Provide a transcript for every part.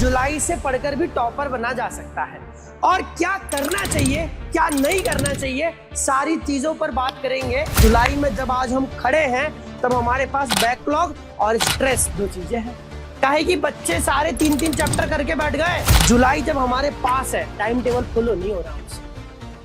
जुलाई से पढ़कर भी टॉपर बना जा सकता है और क्या करना चाहिए क्या नहीं करना चाहिए सारी चीजों पर बात करेंगे। जुलाई में जब आज हम खड़े हैं तब हमारे पास बैकलॉग और स्ट्रेस दो चीजें हैं। काहे कि बच्चे सारे 3-3 चैप्टर करके बैठ गए। जुलाई जब हमारे पास है टाइम टेबल फॉलो नहीं हो रहा हमसे,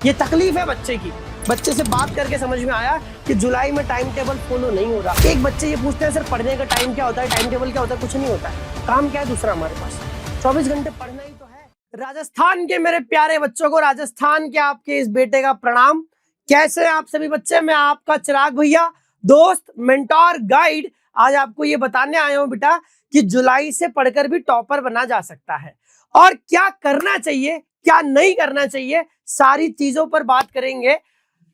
ये तकलीफ है बच्चे की। बच्चे से बात करके समझ में आया कि जुलाई में टाइम टेबल फॉलो नहीं हो रहा। एक बच्चे ये पूछते हैं सर पढ़ने का टाइम क्या होता है, टाइम टेबल क्या होता है? कुछ नहीं होता है, काम क्या है दूसरा हमारे पास, 24 घंटे पढ़ना ही तो है। राजस्थान के मेरे प्यारे बच्चों को, राजस्थान के आपके इस बेटे का प्रणाम। कैसे हैं आप सभी बच्चे? मैं आपका चिराग भैया, दोस्त, मेंटोर, गाइड। आज आपको ये बताने आया हूं बेटा कि जुलाई से पढ़कर भी टॉपर बना जा सकता है और क्या करना चाहिए क्या नहीं करना चाहिए सारी चीजों पर बात करेंगे।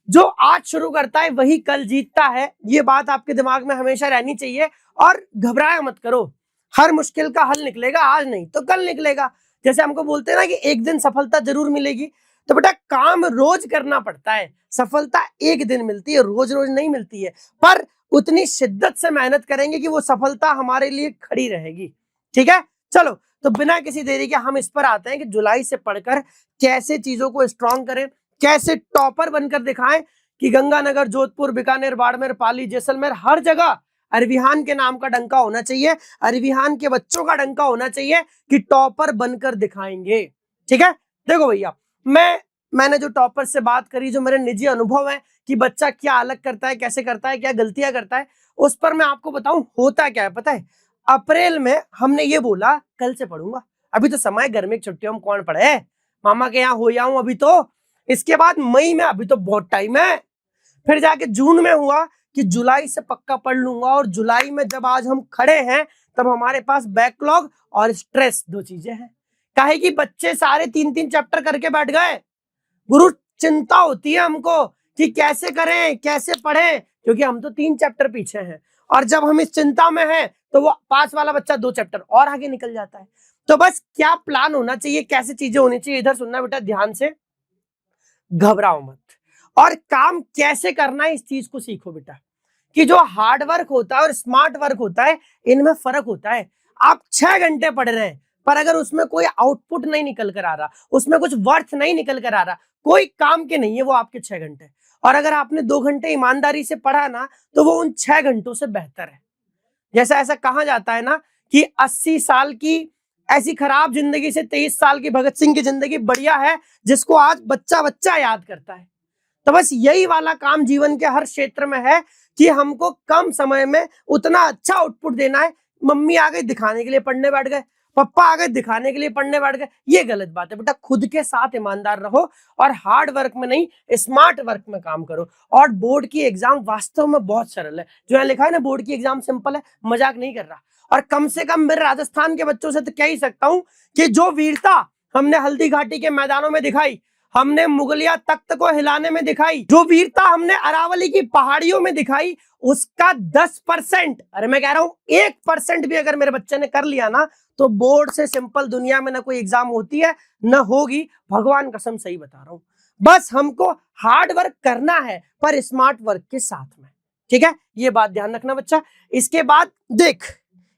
जो आज शुरू करता है वही कल जीतता है, ये बात आपके दिमाग में हमेशा रहनी चाहिए। और घबराया मत करो, हर मुश्किल का हल निकलेगा, आज नहीं तो कल निकलेगा। जैसे हमको बोलते हैं ना कि एक दिन सफलता जरूर मिलेगी, तो बेटा काम रोज करना पड़ता है। सफलता एक दिन मिलती है, रोज रोज नहीं मिलती है, पर उतनी शिद्दत से मेहनत करेंगे कि वो सफलता हमारे लिए खड़ी रहेगी। ठीक है, चलो तो बिना किसी देरी के हम इस पर आते हैं कि जुलाई से पढ़कर कैसे चीजों को स्ट्रॉन्ग करें, कैसे टॉपर बनकर दिखाएं कि गंगानगर, जोधपुर, बीकानेर, बाड़मेर, पाली, जैसलमेर, हर जगह अरविहान के नाम का डंका होना चाहिए, अरविहान के बच्चों का डंका होना चाहिए कि टॉपर बनकर दिखाएंगे। ठीक है, देखो भैया, मैंने जो टॉपर से बात करी, जो मेरे निजी अनुभव है कि बच्चा क्या अलग करता है, कैसे करता है, क्या गलतियां करता है, उस पर मैं आपको बताऊं होता क्या है पता है। अप्रैल में हमने ये बोला कल से पढ़ूंगा, अभी तो समय गर्मी की छुट्टियों में कौन पढ़े, मामा के यहाँ हो जाऊं अभी तो। इसके बाद मई में, अभी तो बहुत टाइम है। फिर जाके जून में हुआ कि जुलाई से पक्का पढ़ लूंगा, और जुलाई में जब आज हम खड़े हैं तब हमारे पास बैकलॉग और स्ट्रेस दो चीजें हैं। काहे कि बच्चे सारे 3-3 चैप्टर करके बैठ गए। गुरु, चिंता होती है हमको कि कैसे करें, कैसे पढ़ें, क्योंकि हम तो 3 चैप्टर पीछे हैं। और जब हम इस चिंता में हैं तो वो पास वाला बच्चा 2 चैप्टर और आगे निकल जाता है। तो बस क्या प्लान होना चाहिए, कैसे चीजें होनी चाहिए, इधर सुनना बेटा ध्यान से, घबराओ मत। और काम कैसे करना है इस चीज को सीखो बेटा, कि जो हार्ड वर्क होता है और स्मार्ट वर्क होता है, इनमें फर्क होता है। आप 6 घंटे पढ़ रहे हैं, पर अगर उसमें कोई आउटपुट नहीं निकल कर आ रहा, उसमें कुछ वर्थ नहीं निकल कर आ रहा, कोई काम के नहीं है वो आपके 6 घंटे। और अगर आपने 2 घंटे ईमानदारी से पढ़ा ना, तो वो उन 6 घंटों से बेहतर है। जैसा ऐसा कहा जाता है ना कि 80 साल की ऐसी खराब जिंदगी से 23 साल की भगत सिंह की जिंदगी बढ़िया है, जिसको आज बच्चा बच्चा याद करता है। तो बस यही वाला काम जीवन के हर क्षेत्र में है कि हमको कम समय में उतना अच्छा आउटपुट देना है। मम्मी आ गई दिखाने के लिए पढ़ने बैठ गए, पापा आ गए दिखाने के लिए पढ़ने बैठ गए, ये गलत बात है बेटा। खुद के साथ ईमानदार रहो और हार्ड वर्क में नहीं, स्मार्ट वर्क में काम करो। और बोर्ड की एग्जाम वास्तव में बहुत सरल है, जो यहाँ लिखा है ना बोर्ड की एग्जाम सिंपल है, मजाक नहीं कर रहा। और कम से कम मेरे राजस्थान के बच्चों से तो कह ही सकता हूं कि जो वीरता हमने हल्दी घाटी के मैदानों में दिखाई, हमने मुगलिया तख्त को हिलाने में दिखाई, जो वीरता हमने अरावली की पहाड़ियों में दिखाई, उसका 10%, अरे मैं कह रहा हूं 1% भी अगर मेरे बच्चे ने कर लिया ना, तो बोर्ड से सिंपल दुनिया में ना कोई एग्जाम होती है ना होगी, भगवान कसम सही बता रहा हूं। बस हमको हार्ड वर्क करना है, पर स्मार्ट वर्क के साथ में। ठीक है, ये बात ध्यान रखना बच्चा। इसके बाद देख,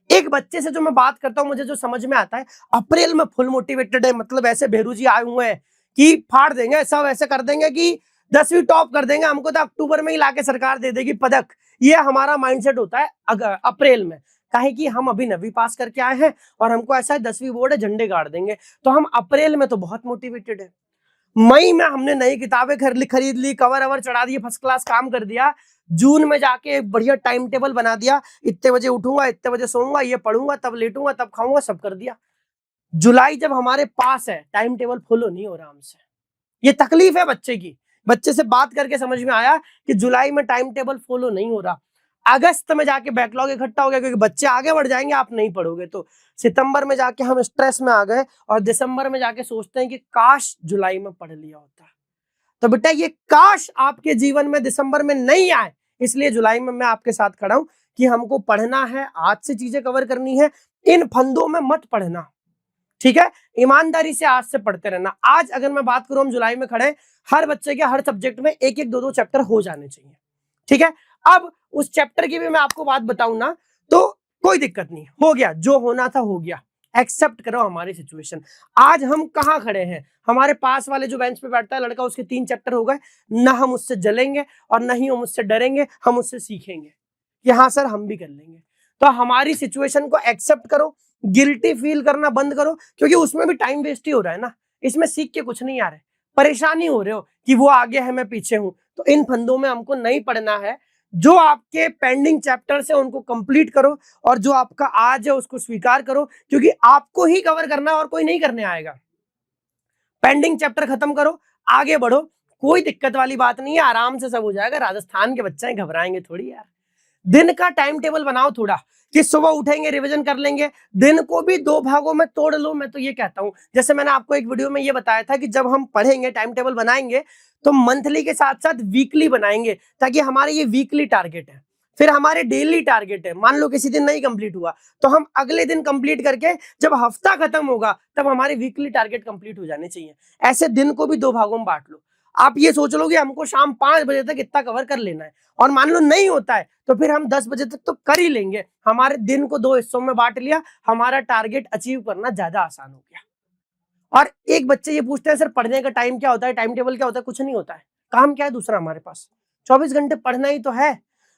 एक बच्चे से जो मैं बात करता हूं, मुझे जो समझ में आता है, अप्रैल में फुल मोटिवेटेड है, मतलब ऐसे भेरू जी आए हुए हैं कि फाड़ देंगे, सब ऐसे कर देंगे कि 10वीं टॉप कर देंगे, हमको तो अक्टूबर में ही लाके सरकार दे देगी पदक। ये हमारा माइंडसेट होता है अप्रैल में। काहे कि हम अभी 9वीं पास करके आए हैं और हमको ऐसा है 10वीं बोर्ड है, झंडे गाड़ देंगे। तो हम अप्रैल में तो बहुत मोटिवेटेड है। मई में हमने नई किताबें खरीद ली, कवर अवर चढ़ा दिए, फर्स्ट क्लास काम कर दिया। जून में जाके एक बढ़िया टाइम टेबल बना दिया, इतने बजे उठूंगा, इतने बजे सोऊंगा, ये पढ़ूंगा, तब लेटूंगा, तब खाऊंगा, सब कर दिया। जुलाई जब हमारे पास है टाइम टेबल फॉलो नहीं हो रहा हमसे, ये तकलीफ है बच्चे की। बच्चे से बात करके समझ में आया कि जुलाई में टाइम टेबल फॉलो नहीं हो रहा। अगस्त में जाके बैकलॉग इकट्ठा हो गया, क्योंकि बच्चे आगे बढ़ जाएंगे, आप नहीं पढ़ोगे तो। सितंबर में जाके हम स्ट्रेस में आ गए और दिसंबर में जाके सोचते हैं कि काश जुलाई में पढ़ लिया होता। तो बेटा ये काश आपके जीवन में दिसंबर में नहीं आए, इसलिए जुलाई में मैं आपके साथ खड़ा हूं कि हमको पढ़ना है, आज से चीजें कवर करनी है, इन फंदों में मत पढ़ना। ठीक है, ईमानदारी से आज से पढ़ते रहना। आज अगर मैं बात करूं, हम जुलाई में खड़े, हर बच्चे के हर सब्जेक्ट में 1-1, 2-2 चैप्टर हो जाने चाहिए। ठीक है, अब उस चैप्टर की भी मैं आपको बात बताऊं ना, तो कोई दिक्कत नहीं, हो गया जो होना था हो गया। एक्सेप्ट करो हमारी सिचुएशन। आज हम कहाँ खड़े हैं, हमारे पास वाले जो बेंच पे बैठता है लड़का, उसके 3 चैप्टर हो गए, ना हम उससे जलेंगे और ना ही हम उससे डरेंगे, हम उससे सीखेंगे कि हाँ सर हम भी कर लेंगे। तो हमारी सिचुएशन को एक्सेप्ट करो, गिल्टी फील करना बंद करो, क्योंकि उसमें भी टाइम वेस्ट ही हो रहा है ना, इसमें सीख के कुछ नहीं आ रहा है, परेशानी हो रहे हो कि वो आगे है मैं पीछे हूं। तो इन फंदों में हमको नहीं पढ़ना है। जो आपके पेंडिंग चैप्टर है उनको कंप्लीट करो, और जो आपका आज है उसको स्वीकार करो, क्योंकि आपको ही कवर करना है और कोई नहीं करने आएगा। पेंडिंग चैप्टर खत्म करो, आगे बढ़ो, कोई दिक्कत वाली बात नहीं है, आराम से सब हो जाएगा। राजस्थान के बच्चे हैं, घबराएंगे थोड़ी यार। दिन का टाइम टेबल बनाओ थोड़ा, कि सुबह उठेंगे रिवीजन कर लेंगे, दिन को भी 2 भागों में तोड़ लो। मैं तो ये कहता हूं, जैसे मैंने आपको एक वीडियो में ये बताया था कि जब हम पढ़ेंगे टाइम टेबल बनाएंगे तो मंथली के साथ साथ वीकली बनाएंगे, ताकि हमारे ये वीकली टारगेट है, फिर हमारे डेली टारगेट है। मान लो किसी दिन नहीं कंप्लीट हुआ तो हम अगले दिन कंप्लीट करके जब हफ्ता खत्म होगा तब हमारे वीकली टारगेट कंप्लीट हो जाने चाहिए। ऐसे दिन को भी 2 भागों में बांट लो। आप ये सोच लो कि हमको शाम 5 बजे तक इतना कवर कर लेना है, और मान लो नहीं होता है तो फिर हम 10 बजे तक तो कर ही लेंगे। हमारे दिन को 2 हिस्सों में बांट लिया, हमारा टारगेट अचीव करना ज्यादा आसान हो गया। और एक बच्चे ये पूछते हैं सर पढ़ने का टाइम क्या होता है, टाइम टेबल क्या होता है? कुछ नहीं होता है। काम क्या है दूसरा हमारे पास? 24 घंटे पढ़ना ही तो है।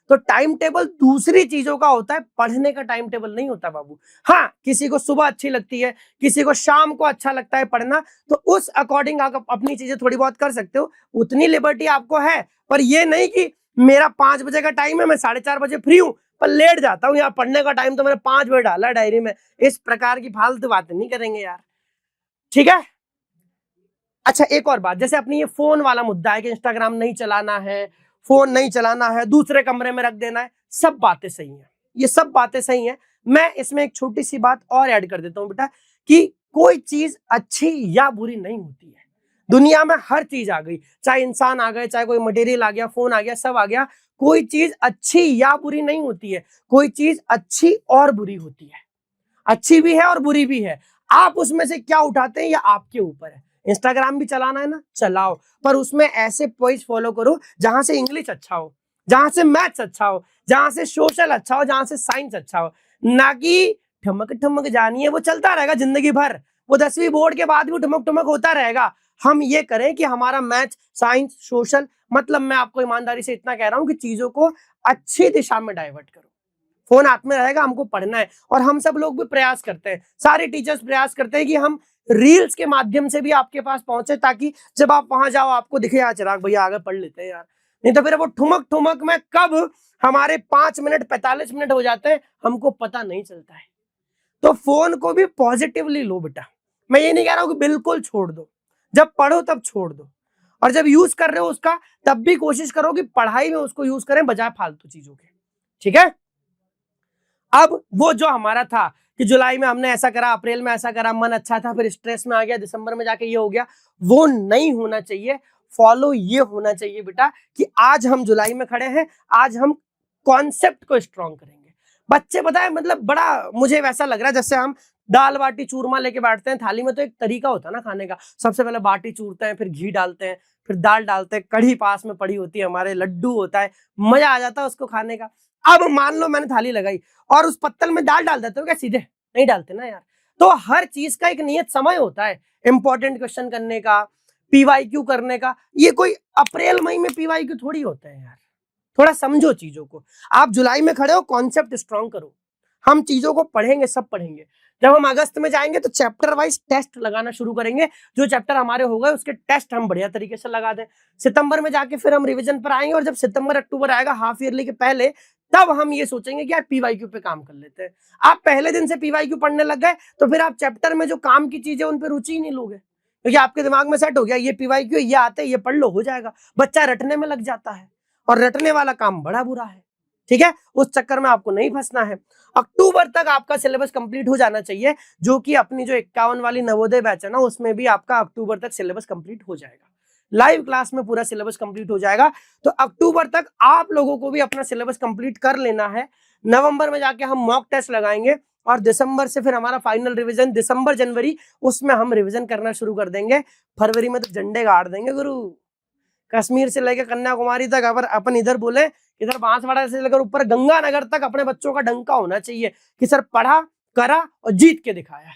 तो टाइम टेबल दूसरी चीजों का होता है, पढ़ने का टाइम टेबल नहीं होता बाबू। हाँ, किसी को सुबह अच्छी लगती है, किसी को शाम को अच्छा लगता है पढ़ना, तो उस अकॉर्डिंग आप अपनी चीजें थोड़ी बहुत कर सकते हो, उतनी लिबर्टी आपको है। पर ये नहीं कि मेरा 5 बजे का टाइम है, मैं 4:30 बजे फ्री हूँ पर लेट जाता हूँ, यहाँ पढ़ने का टाइम तो मैंने 5 बजे डाला डायरी में। इस प्रकार की फालतू बातें नहीं करेंगे यार, ठीक है। अच्छा, एक और बात, जैसे अपनी ये फोन वाला मुद्दा है कि इंस्टाग्राम नहीं चलाना है, फोन नहीं चलाना है, दूसरे कमरे में रख देना है, सब बातें सही हैं, ये सब बातें सही हैं। मैं इसमें एक छोटी सी बात और ऐड कर देता हूं बेटा, कि कोई चीज अच्छी या बुरी नहीं होती है। दुनिया में हर चीज आ गई, चाहे इंसान आ गए, चाहे कोई मटेरियल आ गया, फोन आ गया, सब आ गया, कोई चीज अच्छी या बुरी नहीं होती है। कोई चीज अच्छी और बुरी होती है, अच्छी भी है और बुरी भी है। आप उसमें से क्या उठाते हैं ये आपके ऊपर है। इंस्टाग्राम भी चलाना है ना, चलाओ, पर उसमें ऐसे पॉइंट्स फॉलो करो जहां से इंग्लिश अच्छा हो, जहां से मैथ्स अच्छा हो, जहां से सोशल अच्छा हो, जहां से साइंस अच्छा हो। ना कि ठमक ठमक जानी है, वो चलता रहेगा जिंदगी भर, वो 10वीं बोर्ड के बाद भी ठमक ठमक होता रहेगा। हम ये करें कि हमारा मैथ्स, साइंस, सोशल, मतलब मैं आपको ईमानदारी से इतना कह रहा हूं कि चीजों को अच्छी दिशा में डाइवर्ट करो। फोन हाथ में रहेगा, हमको पढ़ना है, और हम सब लोग भी प्रयास करते हैं, सारे टीचर्स प्रयास करते हैं कि हम रील्स के माध्यम से भी आपके पास पहुंचे, ताकि जब आप वहां जाओ आपको दिखे यार चिराग भैया आगे पढ़ लेते हैं यार। नहीं तो फिर वो ठुमक ठुमक में कब हमारे 5 मिनट 45 मिनट हो जाते हैं हमको पता नहीं चलता है। तो फोन को भी पॉजिटिवली लो बेटा। मैं ये नहीं कह रहा हूं कि बिल्कुल छोड़ दो, जब पढ़ो तब छोड़ दो, और जब यूज कर रहे हो उसका तब भी कोशिश करो कि पढ़ाई में उसको यूज करें बजाय फालतू चीजों के, ठीक है। अब वो जो हमारा था कि जुलाई में हमने ऐसा करा, अप्रैल में ऐसा करा, मन अच्छा था, फिर स्ट्रेस में आ गया, दिसंबर में जाके ये हो गया, वो नहीं होना चाहिए। फॉलो ये होना चाहिए बेटा कि आज हम जुलाई में खड़े हैं, आज हम कॉन्सेप्ट को स्ट्रॉन्ग करेंगे। बच्चे बताए, मतलब बड़ा मुझे वैसा लग रहा है जैसे हम दाल बाटी चूरमा लेके बैठते हैं थाली में, तो एक तरीका होता है ना खाने का। सबसे पहले बाटी चूरते हैं, फिर घी डालते हैं, फिर दाल डालते हैं, कढ़ी पास में पड़ी होती है, हमारे लड्डू होता है, मजा आ जाता है उसको खाने का। अब मान लो मैंने थाली लगाई और उस पत्तल में दाल डाल देते हो क्या सीधे? नहीं डालते ना यार। तो हर चीज का एक नियत समय होता है, इंपॉर्टेंट क्वेश्चन करने का, पीवाईक्यू करने का। ये कोई अप्रैल मई में पीवाईक्यू थोड़ी होते हैं यार, थोड़ा समझो चीजों को। आप जुलाई में खड़े हो, कॉन्सेप्ट स्ट्रॉन्ग करो। हम चीजों को पढ़ेंगे, सब पढ़ेंगे। जब हम अगस्त में जाएंगे तो चैप्टर वाइज टेस्ट लगाना शुरू करेंगे, जो चैप्टर हमारे हो गए उसके टेस्ट हम बढ़िया तरीके से लगा दें। सितंबर में जाके फिर हम रिवीजन पर आएंगे, और जब सितंबर अक्टूबर आएगा हाफ ईयरली के पहले, तब हम ये सोचेंगे कि यार पीवाईक्यू पे काम कर लेते हैं। आप पहले दिन से पीवाईक्यू पढ़ने लग गए तो फिर आप चैप्टर में जो काम की चीजें उन पर रुचि ही नहीं लोगे, क्योंकि आपके दिमाग में सेट हो गया ये पीवाईक्यू, ये आते ये पढ़ लो, हो जाएगा। बच्चा रटने में लग जाता है, और रटने वाला काम बड़ा बुरा है, ठीक है। उस चक्कर में आपको नहीं फंसना है। अक्टूबर तक आपका सिलेबस कंप्लीट हो जाना चाहिए, जो कि अपनी जो 51 वाली नवोदय बैच है ना, उसमें भी आपका अक्टूबर तक सिलेबस कंप्लीट हो जाएगा। लाइव क्लास में पूरा सिलेबस कंप्लीट हो जाएगा। तो अक्टूबर तक आप लोगों को भी अपना सिलेबस कंप्लीट कर लेना है। नवंबर में जाके हम मॉक टेस्ट लगाएंगे, और दिसंबर से फिर हमारा फाइनल रिवीजन, दिसंबर जनवरी उसमें हम रिवीजन करना शुरू कर देंगे। फरवरी में तो झंडे गाड़ देंगे गुरु, कश्मीर से लेकर कन्याकुमारी तक। अगर अपन इधर बोले, इधर बांसवाड़ा से लेकर ऊपर गंगानगर तक अपने बच्चों का डंका होना चाहिए कि सर पढ़ा, करा और जीत के दिखाया।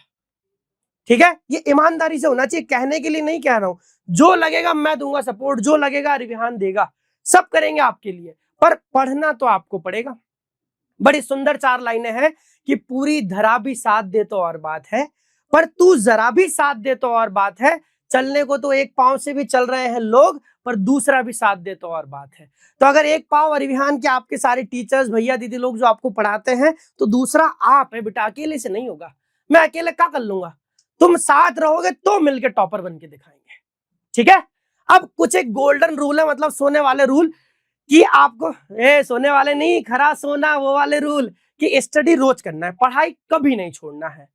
ठीक है, ये ईमानदारी से होना चाहिए, कहने के लिए नहीं कह रहा हूं। जो लगेगा मैं दूंगा सपोर्ट, जो लगेगा रिविहान देगा, सब करेंगे आपके लिए, पर पढ़ना तो आपको पड़ेगा। बड़ी सुंदर 4 लाइनें हैं कि पूरी धरा भी साथ दे तो और बात है, पर तू जरा भी साथ दे तो और बात है। चलने को तो एक पांव से भी चल रहे हैं लोग, पर दूसरा भी साथ दे तो और बात है। तो अगर एक पांव अरिविहान के आपके सारे टीचर्स भैया दीदी लोग जो आपको पढ़ाते हैं, तो दूसरा आप है बेटा, अकेले से नहीं होगा। मैं अकेले क्या कर लूंगा, तुम साथ रहोगे तो मिलकर टॉपर बन के दिखाएंगे। ठीक है, अब कुछ एक गोल्डन रूल है, मतलब सोने वाले रूल, कि आपको सोने वाले नहीं, खरा सोना वो वाले रूल, कि स्टडी रोज करना है, पढ़ाई कभी नहीं छोड़ना है।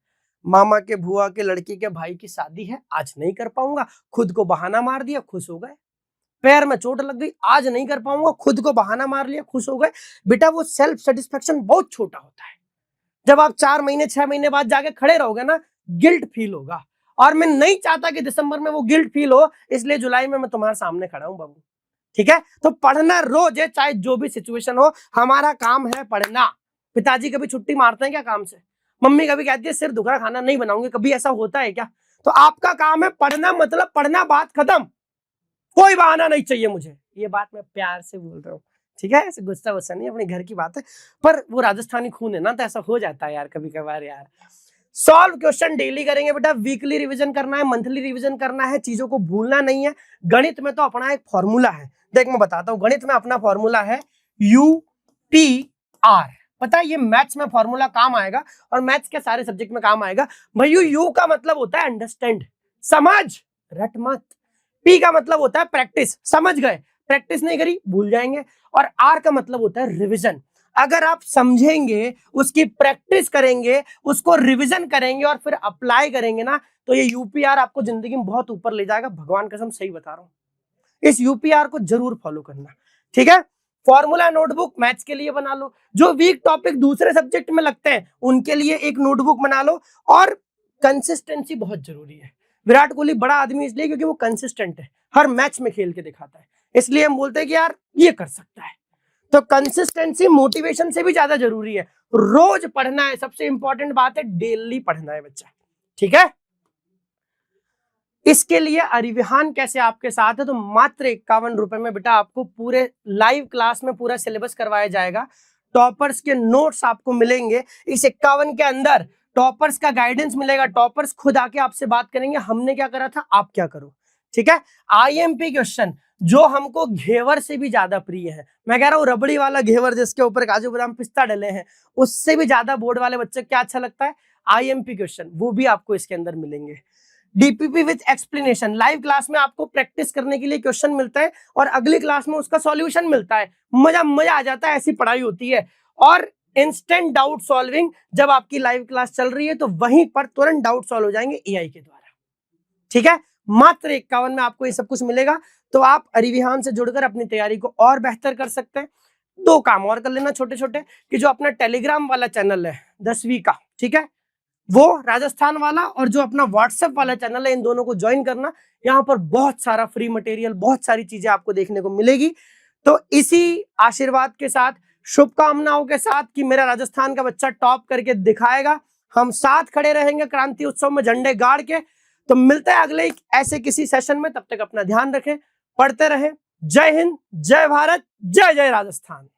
मामा के बुआ के लड़की के भाई की शादी है, आज नहीं कर पाऊंगा, खुद को बहाना मार दिया, खुश हो गए। पैर में चोट लग गई, आज नहीं कर पाऊंगा, खुद को बहाना मार लिया, खुश हो गए। बेटा वो सेल्फ सेटिस्फेक्शन बहुत छोटा होता है। जब आप 4 महीने 6 महीने बाद जाके खड़े रहोगे ना, गिल्ट फील होगा। और मैं नहीं चाहता कि दिसंबर में वो गिल्ट फील हो, इसलिए जुलाई में मैं तुम्हारे सामने खड़ा हूं बाबू। ठीक है, तो पढ़ना रोज है, चाहे जो भी सिचुएशन हो, हमारा काम है पढ़ना। पिताजी कभी छुट्टी मारते हैं क्या काम से? मम्मी कभी कहती है सिर दुख रहा, खाना नहीं बनाऊंगी, कभी ऐसा होता है क्या? तो आपका काम है पढ़ना, मतलब पढ़ना, बात खत्म, कोई बहाना नहीं चाहिए मुझे। ये बात मैं प्यार से बोल रहा हूँ, ठीक है, ऐसे गुस्सा वुस्सा नहीं, अपने घर की बात है, पर वो राजस्थानी खून है ना, तो ऐसा हो जाता है यार कभी कभार यार। सॉल्व क्वेश्चन डेली करेंगे बेटा, वीकली रिवीजन करना है, मंथली रिवीजन करना है, चीजों को भूलना नहीं है। गणित में तो अपना एक फॉर्मूला है, देख मैं बताता हूँ, गणित में अपना फॉर्मूला है UPR। पता है ये मैथ्स में फॉर्मूला काम आएगा, और मैथ्स के सारे सब्जेक्ट में काम आएगा। भैया यू का मतलब होता है अंडरस्टैंड, समझ, रट मत। पी का मतलब होता है प्रैक्टिस, समझ गए, प्रैक्टिस नहीं करी भूल जाएंगे। और आर का मतलब होता है रिविजन। अगर आप समझेंगे, उसकी प्रैक्टिस करेंगे, उसको रिवीजन करेंगे और फिर अप्लाई करेंगे ना, तो ये यूपीआर आपको जिंदगी में बहुत ऊपर ले जाएगा, भगवान कसम सही बता रहा हूं। इस यूपीआर को जरूर फॉलो करना, ठीक है। फॉर्मूला नोटबुक मैथ्स के लिए बना लो, जो वीक टॉपिक दूसरे सब्जेक्ट में लगते हैं उनके लिए एक नोटबुक बना लो। और कंसिस्टेंसी बहुत जरूरी है। विराट कोहली बड़ा आदमी इसलिए क्योंकि वो कंसिस्टेंट है, हर मैच में खेल के दिखाता है, इसलिए हम बोलते हैं कि यार ये कर सकता है। तो कंसिस्टेंसी मोटिवेशन से भी ज्यादा जरूरी है। रोज पढ़ना है, सबसे इंपॉर्टेंट बात है, डेली पढ़ना है बच्चा, ठीक है। इसके लिए अरिविहान कैसे आपके साथ है, तो मात्र 51 रुपए में बेटा आपको पूरे लाइव क्लास में पूरा सिलेबस करवाया जाएगा। टॉपर्स के नोट्स आपको मिलेंगे इस 51 के अंदर, टॉपर्स का गाइडेंस मिलेगा, टॉपर्स खुद आके आपसे बात करेंगे, हमने क्या करा था आप क्या करो, ठीक है। आईएमपी क्वेश्चन जो हमको घेवर से भी ज्यादा प्रिय है, मैं कह रहा हूँ रबड़ी वाला घेवर जिसके ऊपर काजू बादाम पिस्ता डले हैं, उससे भी ज्यादा बोर्ड वाले बच्चे क्या अच्छा लगता है, आईएमपी क्वेश्चन, वो भी आपको इसके अंदर मिलेंगे। DPP with explanation, live class में आपको प्रैक्टिस करने के लिए क्वेश्चन मिलता है और अगली क्लास में उसका सॉल्यूशन मिलता है। मजा आ जाता है, ऐसी पढ़ाई होती है। और इंस्टेंट डाउट सॉल्विंग, जब आपकी लाइव क्लास चल रही है तो वहीं पर तुरंत डाउट सॉल्व हो जाएंगे एआई के द्वारा, ठीक है। मात्र 51 में आपको ये सब कुछ मिलेगा। तो आप अरिविहान से जुड़कर अपनी तैयारी को और बेहतर कर सकते हैं। 2 काम और कर लेना छोटे छोटे, कि जो अपना टेलीग्राम वाला चैनल है 10वीं का, ठीक है, वो राजस्थान वाला, और जो अपना व्हाट्सएप वाला चैनल है, इन दोनों को ज्वाइन करना। यहाँ पर बहुत सारा फ्री मटेरियल, बहुत सारी चीजें आपको देखने को मिलेगी। तो इसी आशीर्वाद के साथ, शुभकामनाओं के साथ कि मेरा राजस्थान का बच्चा टॉप करके दिखाएगा, हम साथ खड़े रहेंगे क्रांति उत्सव में झंडे गाड़ के। तो मिलते हैं अगले ऐसे किसी सेशन में, तब तक अपना ध्यान रखें, पढ़ते रहें। जय हिंद, जय भारत, जय जय राजस्थान।